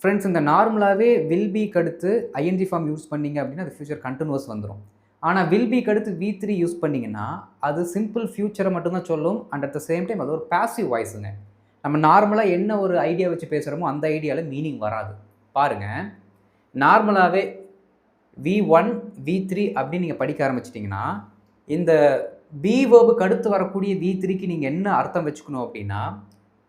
Friends, இந்த நார்மலாகவே will பிக்கு அடுத்து ஐஎன்ஜி ஃபார்ம் யூஸ் பண்ணிங்க அப்படின்னா அது ஃபியூச்சர் கண்டினியூஸ் வந்துடும். ஆனால் வில் பிக்கு அடுத்து V3 யூஸ் பண்ணிங்கன்னா அது சிம்பிள் ஃபியூச்சரை மட்டும்தான் சொல்லும். And at the same time அது ஒரு பாசிவ் வாய்ஸுங்க. நம்ம நார்மலாக என்ன ஒரு ஐடியா வச்சு பேசுகிறோமோ அந்த ஐடியாவில் மீனிங் வராது. பாருங்கள், நார்மலாகவே V1 V3 அப்படின்னு நீங்கள் படிக்க ஆரம்பிச்சிட்டிங்கன்னா இந்த பி வேர்புக்கு அடுத்து வரக்கூடிய V3க்கு நீங்கள் என்ன அர்த்தம் வச்சுக்கணும் அப்படின்னா,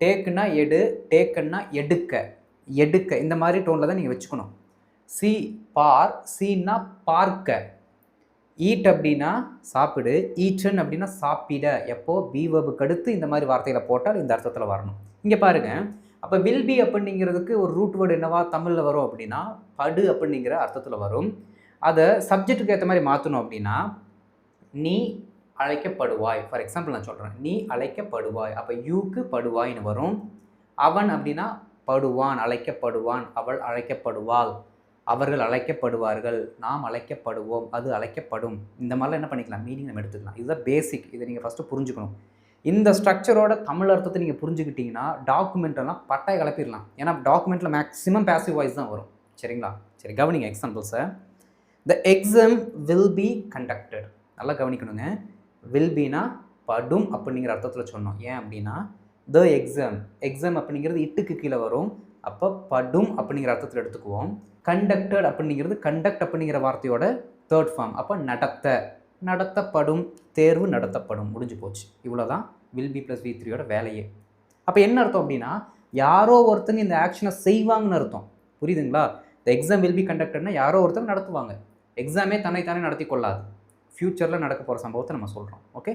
டேக்குன்னா எடு, டேக்கன்னா எடுக்க, எடுக்க, இந்த மாதிரி டோனில் தான் நீங்கள் வச்சுக்கணும். சி பார், சீன்னா பார்க்க, ஈட் அப்படின்னா சாப்பிடு, ஈட்டன் அப்படின்னா சாப்பிட. எப்போ பி வேர்புக்கு அடுத்து இந்த மாதிரி வார்த்தைகளை போட்டால் இந்த அர்த்தத்தில் வரணும். இங்கே பாருங்கள், அப்போ வில் பி அப்படிங்கிறதுக்கு ஒரு ரூட் வேர்டு என்னவா தமிழில் வரும் அப்படின்னா படு அப்படிங்கிற அர்த்தத்தில் வரும். அதை சப்ஜெக்ட்டுக்கு ஏற்ற மாதிரி மாற்றணும் அப்படின்னா நீ அழைக்கப்படுவாய். ஃபார் எக்ஸாம்பிள் நான் சொல்கிறேன், நீ அழைக்கப்படுவாய். அப்போ யூக்கு படுவாய்னு வரும். அவன் அப்படின்னா படுவான், அழைக்கப்படுவான். அவள் அழைக்கப்படுவாள், அவர்கள் அழைக்கப்படுவார்கள், நாம் அழைக்கப்படுவோம், அது அழைக்கப்படும். இந்த மாதிரிலாம் என்ன பண்ணிக்கலாம், மீனிங் நம்ம எடுத்துக்கலாம். இதுதான் பேசிக். இதை நீங்கள் ஃபஸ்ட்டு புரிஞ்சுக்கணும். இந்த ஸ்ட்ரக்சரோட தமிழ் அர்த்தத்தை நீங்கள் புரிஞ்சுக்கிட்டீங்கன்னா டாக்குமெண்ட்டெல்லாம் பட்டாய் கலப்பிடலாம். ஏன்னா டாக்குமெண்ட்டில் மேக்ஸிமம் பேசிவ் வாய்ஸ் தான் வரும். சரிங்களா? சரி, கவனிங்க எக்ஸாம்பிள்ஸை. The exam will be conducted. நல்லா கவனிக்கணுங்க. வில் பினா படும் அப்படிங்கிற அர்த்தத்தில் சொன்னோம். ஏன் அப்படின்னா த எக்ஸாம், எக்ஸாம் அப்படிங்கிறது இட்டுக்கு கீழே வரும். அப்போ படும் அப்படிங்கிற அர்த்தத்தில் எடுத்துக்குவோம். கண்டக்டட் அப்படிங்கிறது கண்டக்ட் அப்படிங்கிற வார்த்தையோட தேர்ட் ஃபார்ம். அப்போ நடத்த, நடத்தப்படும், தேர்வு நடத்தப்படும். முடிஞ்சு போச்சு. இவ்வளோதான் வில் பி ப்ளஸ் V3யோட வேலையே. அப்போ என்ன அர்த்தம் அப்படின்னா யாரோ ஒருத்தங்க இந்த ஆக்ஷனை செய்வாங்கன்னு அர்த்தம். புரியுதுங்களா? த எக்ஸாம் வில் பி கண்டக்டட்னா யாரோ ஒருத்தங்க நடத்துவாங்க. எக்ஸாமே தன்னைத்தானே நடத்தி கொள்ளாது. ஃப்யூச்சரில் நடக்க போகிற சம்பவத்தை நம்ம சொல்கிறோம். Okay,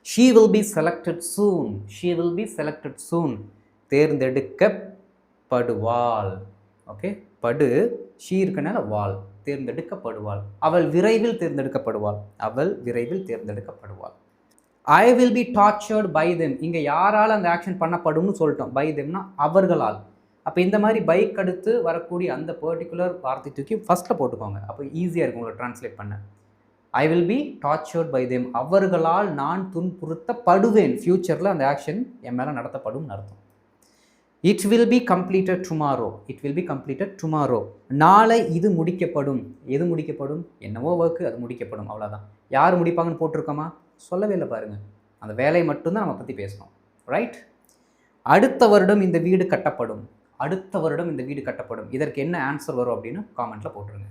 she will be selected soon. She will be selected soon. தேர்ந்தெடுக்கப்படுவாள். ஓகே, படு, ஷீ இருக்கனால வாள், தேர்ந்தெடுக்கப்படுவாள். அவள் விரைவில் தேர்ந்தெடுக்கப்படுவாள். அவள் விரைவில் தேர்ந்தெடுக்கப்படுவாள். I will be tortured by them. இங்கே யாரால் அந்த ஆக்ஷன் பண்ணப்படும்னு சொல்லிட்டோம். பை தெம்னா அவர்களால். அப்போ இந்த மாதிரி பைக் அடுத்து வரக்கூடிய அந்த பர்டிகுலர் வார்த்தை தூக்கி ஃபஸ்ட்டில் போட்டுக்கோங்க. அப்போ ஈஸியாக இருக்கும் உங்களுக்கு ட்ரான்ஸ்லேட் பண்ண. I will be tortured by them. அவர்களால் நான் துன்புறுத்தப்படுவேன். ஃப்யூச்சரில் அந்த ஆக்ஷன் என் மேலே நடத்தப்படும் அர்த்தம். It will be completed tomorrow. It will be completed tomorrow. நாளை இது முடிக்கப்படும். எது முடிக்கப்படும்? என்னவோ ஒர்க்கு, அது முடிக்கப்படும். அவ்வளோதான். யார் முடிப்பாங்கன்னு போட்டிருக்கோமா? சொல்லவே இல்லை பாருங்கள். அந்த வேலையை மட்டும்தான் நம்ம பற்றி பேசணும். ரைட்? அடுத்த வருடம் இந்த வீடு கட்டப்படும். அடுத்த வருடம் இந்த வீடு கட்டப்படும். இதற்கு என்ன ஆன்சர் வரும் அப்படின்னு காமெண்ட்டில் போட்டுருங்க.